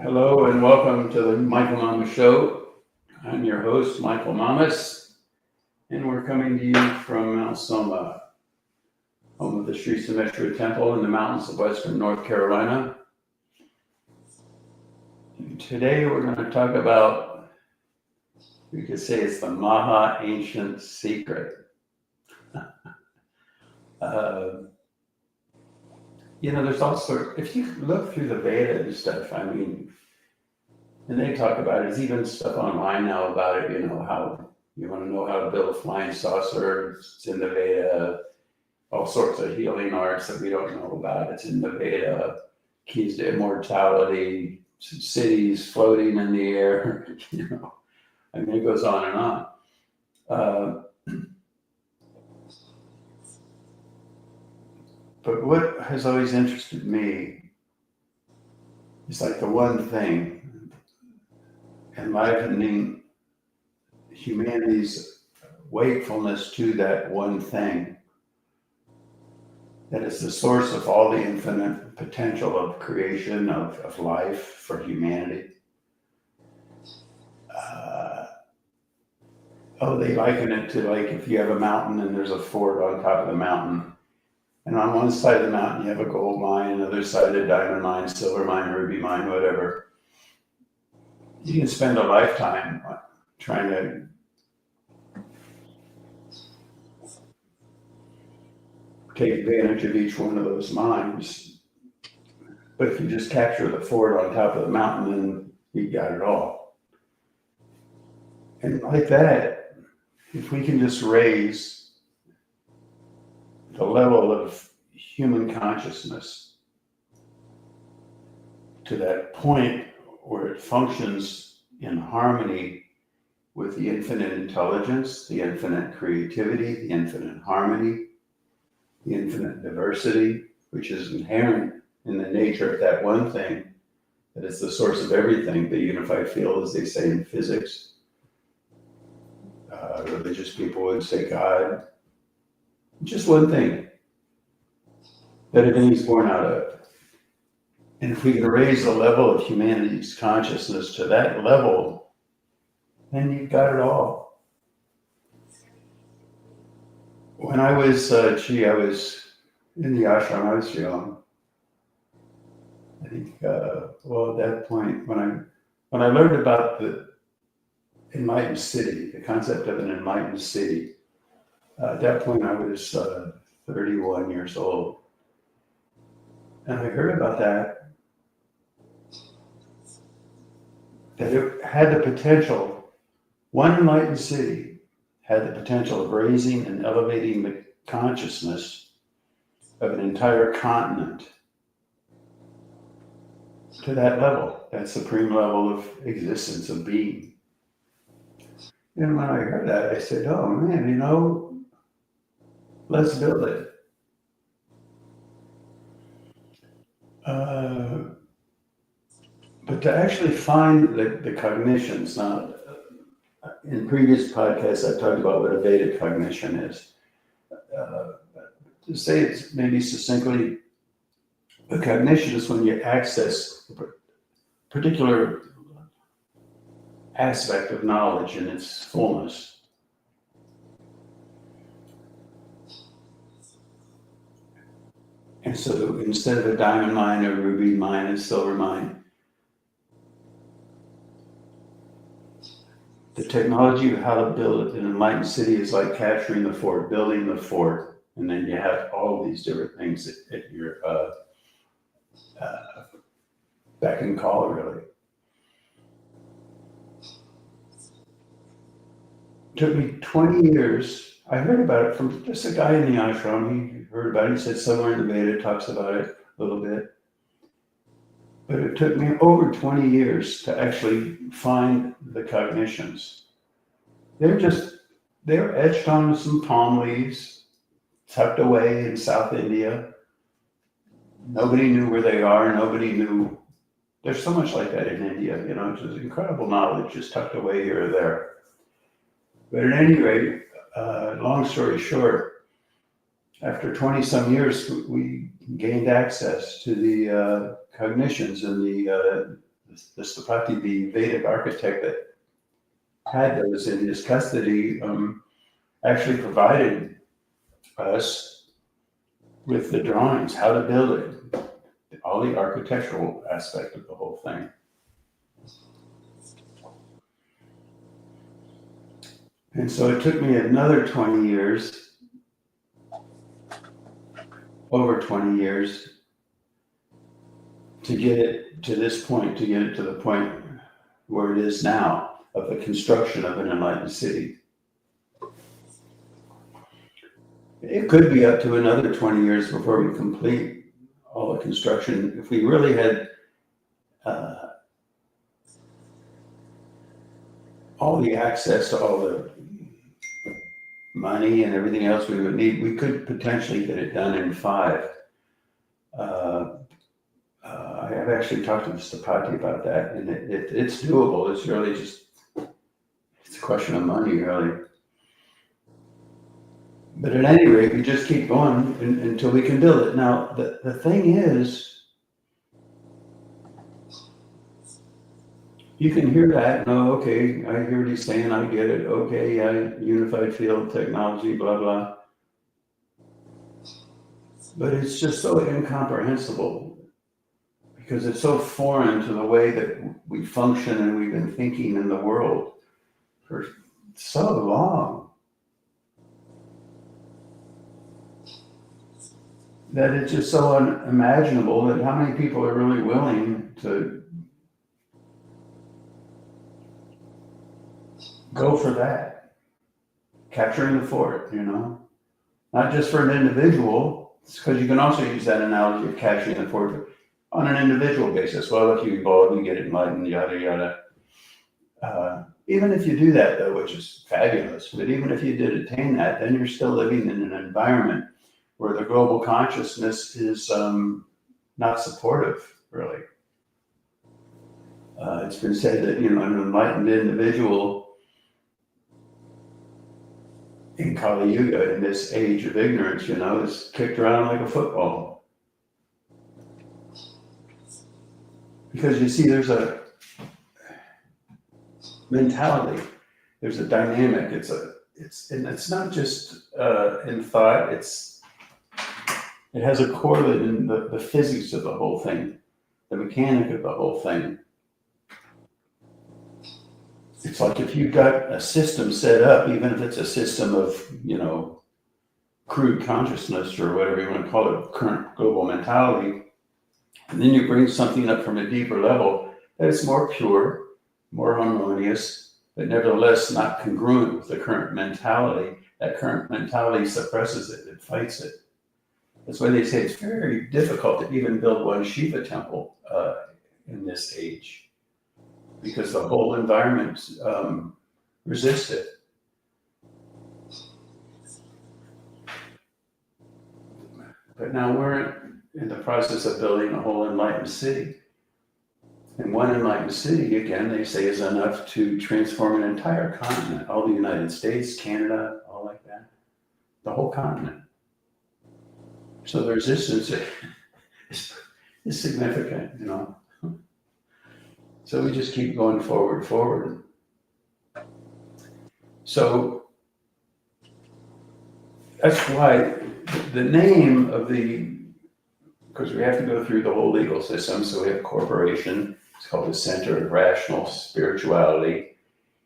Hello and welcome to the Michael Mamas Show. I'm your host, Michael Mamas, and we're coming to you from Mount Soma, home of the Sri Sameshwara Temple in the mountains of western North Carolina. And today we're going to talk about, we could say it's the Maha Ancient Secret. There's all sorts, if you look through the Veda and stuff, and they talk about it, there's even stuff online now about it, how you want to know how to build a flying saucer, it's in the Veda, all sorts of healing arts that we don't know about, it's in the Veda, keys to immortality, cities floating in the air, it goes on and on. But what has always interested me is like the one thing, enlivening humanity's wakefulness to that one thing, that is the source of all the infinite potential of creation, of life for humanity. They liken it to like if you have a mountain and there's a fort on top of the mountain. And on one side of the mountain, you have a gold mine, and the other side, a diamond mine, silver mine, ruby mine, whatever. You can spend a lifetime trying to take advantage of each one of those mines. But if you just capture the fort on top of the mountain, then you got it all. And like that, if we can just raise the level of human consciousness to that point where it functions in harmony with the infinite intelligence, the infinite creativity, the infinite harmony, the infinite diversity, which is inherent in the nature of that one thing, that is the source of everything, the unified field, as they say in physics. Religious people would say God. Just one thing that everything's born out of. And if we can raise the level of humanity's consciousness to that level, then you've got it all. When I was, I was in the ashram, I was young. I think, at that point, when I learned about the enlightened city, the concept of an enlightened city, at that point I was 31 years old. And I heard about that it had the potential, one enlightened city had the potential of raising and elevating the consciousness of an entire continent to that level, that supreme level of existence, of being. And when I heard that, I said, oh man, let's build it. But to actually find the cognitions, now, in previous podcasts, I've talked about what a Vedic cognition is. To say it maybe succinctly, a cognition is when you access a particular aspect of knowledge in its fullness. And so instead of a diamond mine, a ruby mine, a silver mine, the technology of how to build an enlightened city is like capturing the fort, building the fort, and then you have all these different things at your beck and call, really. It took me 20 years. I heard about it from just a guy in the ashram. He heard about it. He said somewhere in the Veda it talks about it a little bit. But it took me over 20 years to actually find the cognitions. They're etched on some palm leaves, tucked away in South India. Nobody knew where they are. Nobody knew. There's so much like that in India, it's incredible knowledge just tucked away here or there. But at any rate, long story short, after 20 some years, we gained access to the cognitions and the Stapati, the Vedic architect that had those in his custody, actually provided us with the drawings, how to build it, all the architectural aspect of the whole thing. And so it took me another 20 years, over 20 years, to get it to this point, to get it to the point where it is now, of the construction of an enlightened city. It could be up to another 20 years before we complete all the construction. If we really had all the access to all the money and everything else we would need, we could potentially get it done in 5. I have actually talked to Mr. Patti about that, and it's doable. It's really just, it's a question of money, really. But at any rate, we just keep going until we can build it. Now, the thing is, you can hear that, no, okay, I hear what he's saying, I get it, okay, yeah, unified field technology, blah, blah. But it's just so incomprehensible because it's so foreign to the way that we function and we've been thinking in the world for so long that it's just so unimaginable that how many people are really willing to go for that, capturing the fort, not just for an individual, because you can also use that analogy of capturing the fort on an individual basis. Well, if you evolve, you get enlightened, yada, yada. Even if you do that, though, which is fabulous, but even if you did attain that, then you're still living in an environment where the global consciousness is not supportive, really. It's been said that, an enlightened individual in Kali Yuga, in this age of ignorance, is kicked around like a football. Because you see, there's a mentality, there's a dynamic, and it's not just in thought, it has a correlate in the physics of the whole thing, the mechanic of the whole thing. It's like if you've got a system set up, even if it's a system of, crude consciousness or whatever you want to call it, current global mentality, and then you bring something up from a deeper level that is more pure, more harmonious, but nevertheless not congruent with the current mentality. That current mentality suppresses it, it fights it. That's why they say it's very difficult to even build one Shiva temple in this age, because the whole environment resists it. But now we're in the process of building a whole enlightened city. And one enlightened city, again, they say is enough to transform an entire continent, all the United States, Canada, all like that, the whole continent. So the resistance is significant, So we just keep going forward. So that's why the name of because we have to go through the whole legal system, so we have corporation, it's called the Center of Rational Spirituality,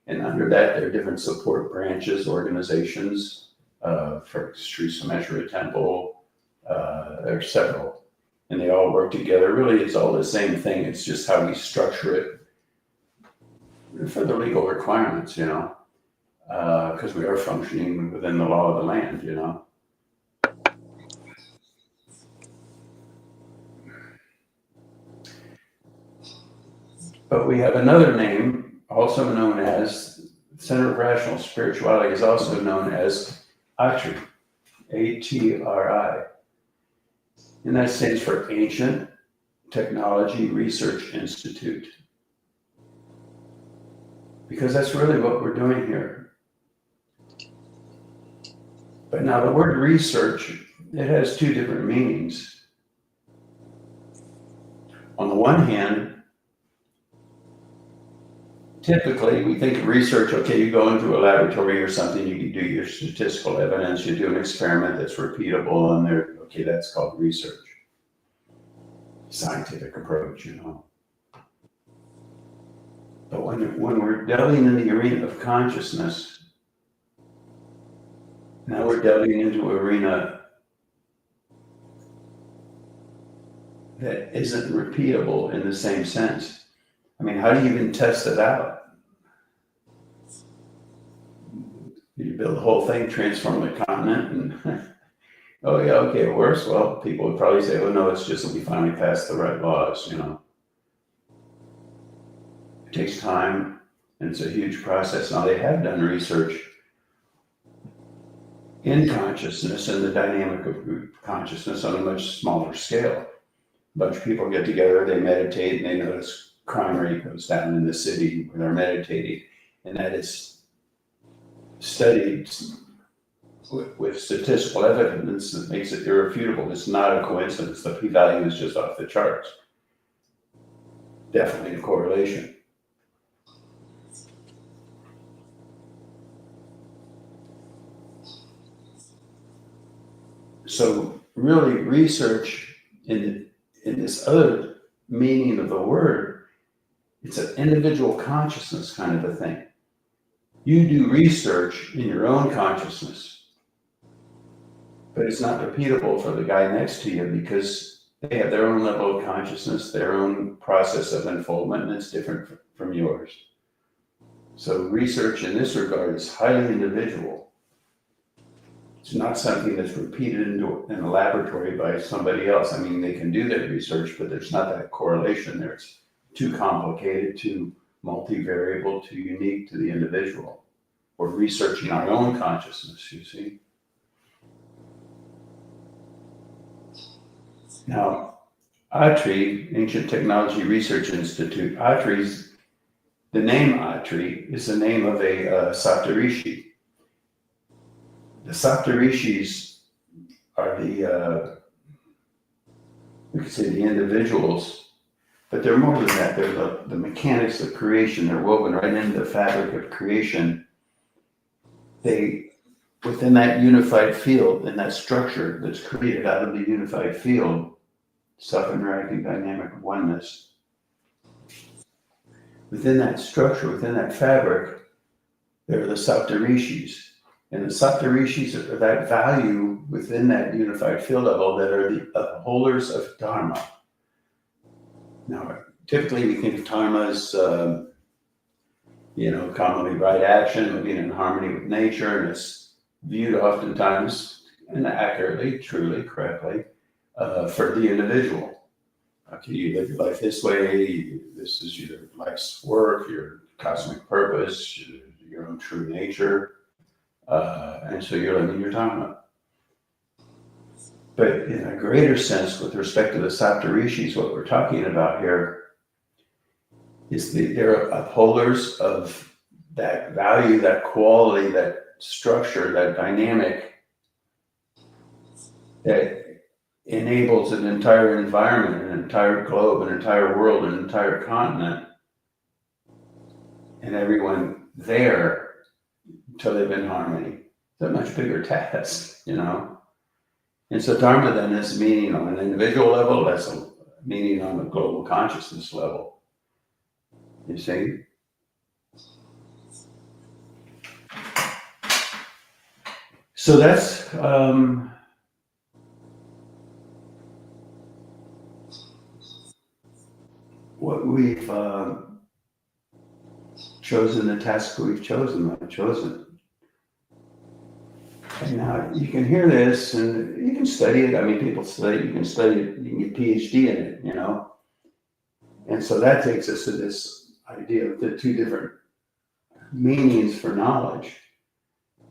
and under that there are different support branches, organizations, for Sri Someshwara Temple, there are several, and they all work together. Really, it's all the same thing, it's just how we structure it for the legal requirements, because we are functioning within the law of the land, But we have another name, also known as Center of Rational Spirituality, is also known as ATRI, ATRI. And that stands for Ancient Technology Research Institute. Because that's really what we're doing here. But now the word research, it has 2 different meanings. On the one hand, typically we think of research, okay, you go into a laboratory or something, you do your statistical evidence, you do an experiment that's repeatable, and okay, that's called research. Scientific approach, you know. But when we're delving in the arena of consciousness, now we're delving into an arena that isn't repeatable in the same sense. I mean, how do you even test it out? You build the whole thing, transform the continent, and oh yeah, okay, it works. Well, people would probably say, oh no, it's just that we finally passed the right laws, you know. It takes time, and it's a huge process. Now, they have done research in consciousness and the dynamic of consciousness on a much smaller scale. A bunch of people get together, they meditate, and they notice crime rate goes down in the city where they're meditating, and that is studied with statistical evidence that makes it irrefutable. It's not a coincidence. The p-value is just off the charts. Definitely a correlation. So really, research in this other meaning of the word, it's an individual consciousness kind of a thing. You do research in your own consciousness, but it's not repeatable for the guy next to you because they have their own level of consciousness, their own process of unfoldment, and it's different from yours. So research in this regard is highly individual. It's not something that's repeated in a laboratory by somebody else. I mean, they can do their research, but there's not that correlation there. It's too complicated, too multivariable, too unique to the individual. We're researching our own consciousness, you see. Now, ATRI, Ancient Technology Research Institute, the name ATRI is the name of a Saptarishi. The Saptarishis are we could say the individuals, but they're more than that. They're the mechanics of creation. They're woven right into the fabric of creation. Within that unified field, in that structure that's created out of the unified field, self-interacting dynamic oneness, within that structure, within that fabric, there are the Saptarishis. And the Saptarishis are that value within that unified field level that are the upholders of Dharma. Now, typically we think of Dharma as, commonly right action, living in harmony with nature, and it's viewed oftentimes, and accurately, truly, correctly, for the individual. Okay, you live your life this way, this is your life's work, your cosmic purpose, your own true nature. And so you're living your Dharma. But in a greater sense, with respect to the Saptarishis, what we're talking about here is they're upholders of that value, that quality, that structure, that dynamic that enables an entire environment, an entire globe, an entire world, an entire continent, and everyone there to live in harmony. It's a much bigger task, you know. And so Dharma then has meaning on an individual level, has a meaning on the global consciousness level. You see? So that's what we've chosen, the task we've chosen, I've chosen. And now you can hear this and you can study it. I mean, people study it, you can study it, you can get PhD in it, you know. And so that takes us to this idea of the two different meanings for knowledge.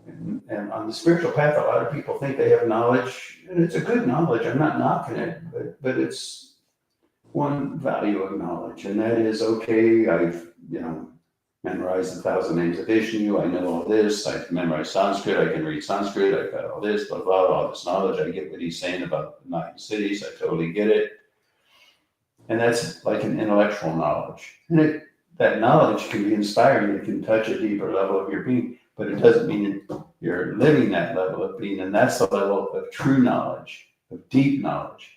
And on the spiritual path, a lot of people think they have knowledge, and it's a good knowledge. I'm not knocking it, but it's one value of knowledge, and that is, okay, I've, memorized 1,000 names of Vishnu, I know all this, I can memorize Sanskrit, I can read Sanskrit, I've got all this, blah, blah, all this knowledge, I get what he's saying about the 9 cities, I totally get it. And that's like an intellectual knowledge. And that knowledge can be inspiring. It can touch a deeper level of your being, but it doesn't mean you're living that level of being. And that's the level of true knowledge, of deep knowledge,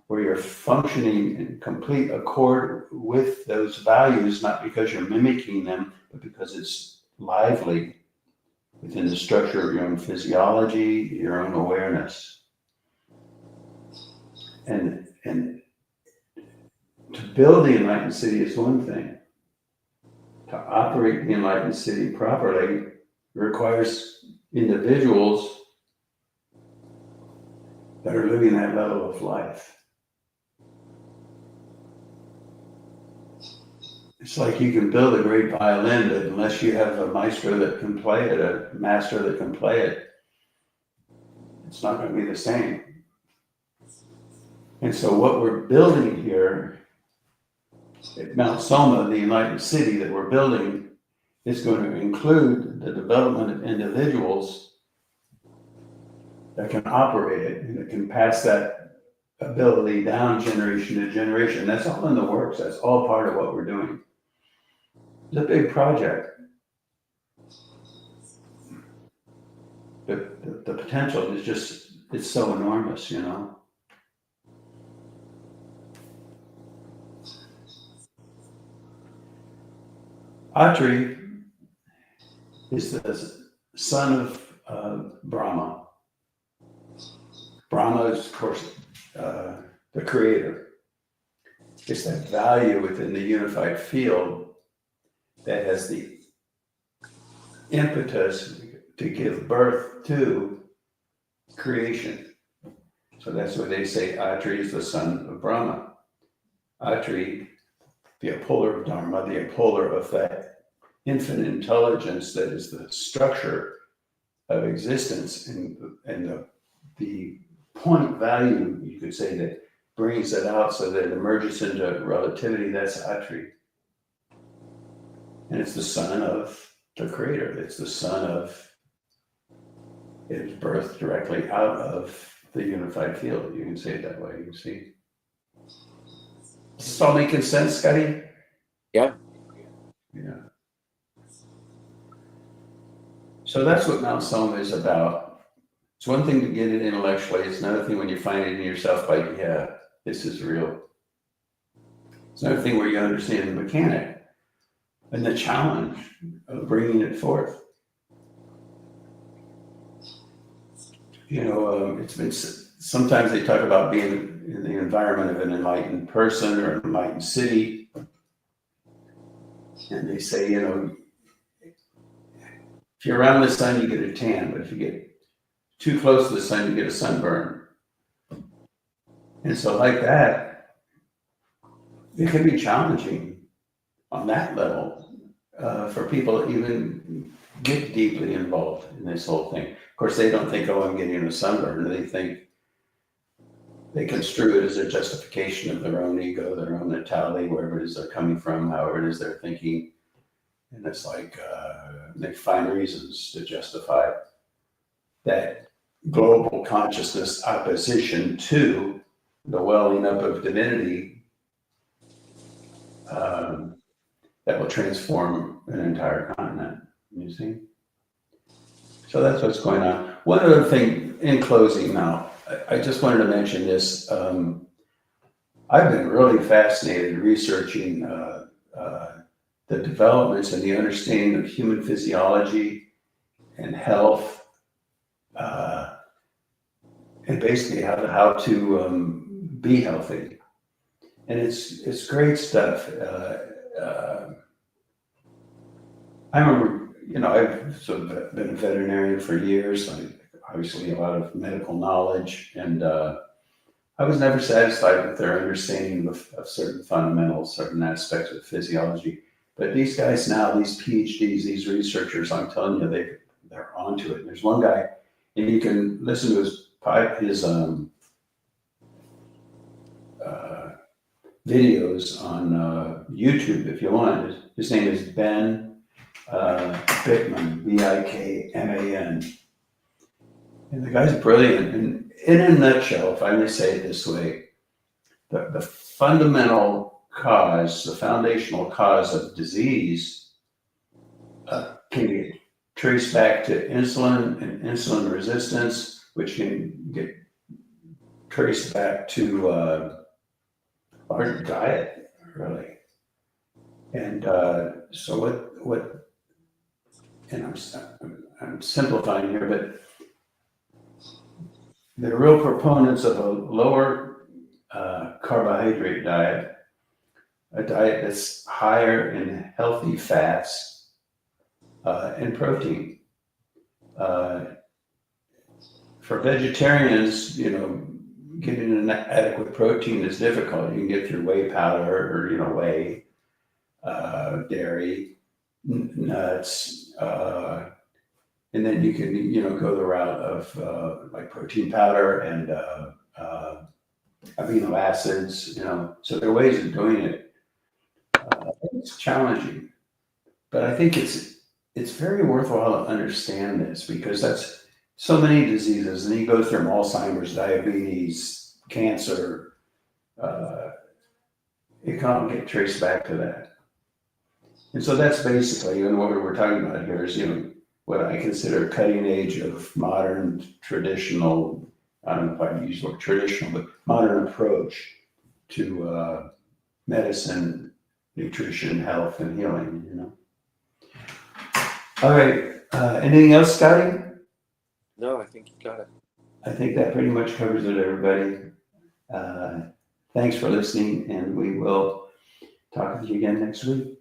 where you're functioning in complete accord with those values, not because you're mimicking them, but because it's lively within the structure of your own physiology, your own awareness. And to build the enlightened city is one thing. To operate the enlightened city properly requires individuals that are living that level of life. It's like you can build a great violin, but unless you have a maestro that can play it, a master that can play it, it's not going to be the same. And so what we're building here at Mount Soma, the enlightened city that we're building, is going to include the development of individuals that can operate it and that can pass that ability down generation to generation. That's all in the works. That's all part of what we're doing. It's a big project. But the potential is just, it's so enormous, you know. ATRI is the son of Brahma. Brahma is, of course, the creator. It's that value within the unified field that has the impetus to give birth to creation. So that's why they say ATRI is the son of Brahma. ATRI, the upholder of Dharma, the upholder of that infinite intelligence that is the structure of existence and the point value, you could say, that brings it out so that it emerges into relativity. That's ATRI. And it's the son of the creator. It's the son of, it is birthed directly out of the unified field. You can say it that way, you can see. Is this all making sense, Scotty? Yeah. Yeah. So that's what Mount Soma is about. It's one thing to get it intellectually. It's another thing when you find it in yourself, like, yeah, this is real. It's another thing where you understand the mechanic and the challenge of bringing it forth. You know, it's been, sometimes they talk about being in the environment of an enlightened person or an enlightened city. And they say, you know, if you're around the sun, you get a tan, but if you get too close to the sun, you get a sunburn. And so like that, it can be challenging on that level for people to even get deeply involved in this whole thing. Of course, they don't think, oh, I'm getting a sunburn. They think, they construe it as a justification of their own ego, their own mentality, wherever it is they're coming from, however it is they're thinking. And it's like they find reasons to justify that global consciousness opposition to the welling up of divinity that will transform an entire continent, you see? So that's what's going on. One other thing in closing now, I just wanted to mention this. I've been really fascinated researching the developments and the understanding of human physiology and health, and basically how to be healthy. And it's great stuff. I remember, you know, I've sort of been a veterinarian for years. Obviously a lot of medical knowledge, and I was never satisfied with their understanding of certain fundamentals, certain aspects of physiology. But these guys now, these PhDs, these researchers, I'm telling you, they're onto it. There's one guy, and you can listen to his videos on YouTube if you want. His name is Ben Bikman, Bikman. And the guy's brilliant. And in a nutshell, if I may say it this way, the fundamental cause, the foundational cause of disease, can be traced back to insulin and insulin resistance, which can get traced back to our diet, really. And so what, and I'm simplifying here, but the real proponents of a lower carbohydrate diet, a diet that's higher in healthy fats and protein. For vegetarians, getting an adequate protein is difficult. You can get through whey powder or, whey, dairy, nuts, and then you can, go the route of like protein powder and amino acids, So there are ways of doing it. It's challenging, but I think it's very worthwhile to understand this because that's so many diseases, and you go through them: Alzheimer's, diabetes, cancer. It can all get traced back to that. And so that's basically, and what we're talking about here is, what I consider cutting edge of modern traditional, I don't know if I'd use the word traditional, but modern approach to medicine, nutrition, health, and healing, All right. Anything else, Scotty? No, I think you got it. I think that pretty much covers it, everybody. Thanks for listening, and we will talk with you again next week.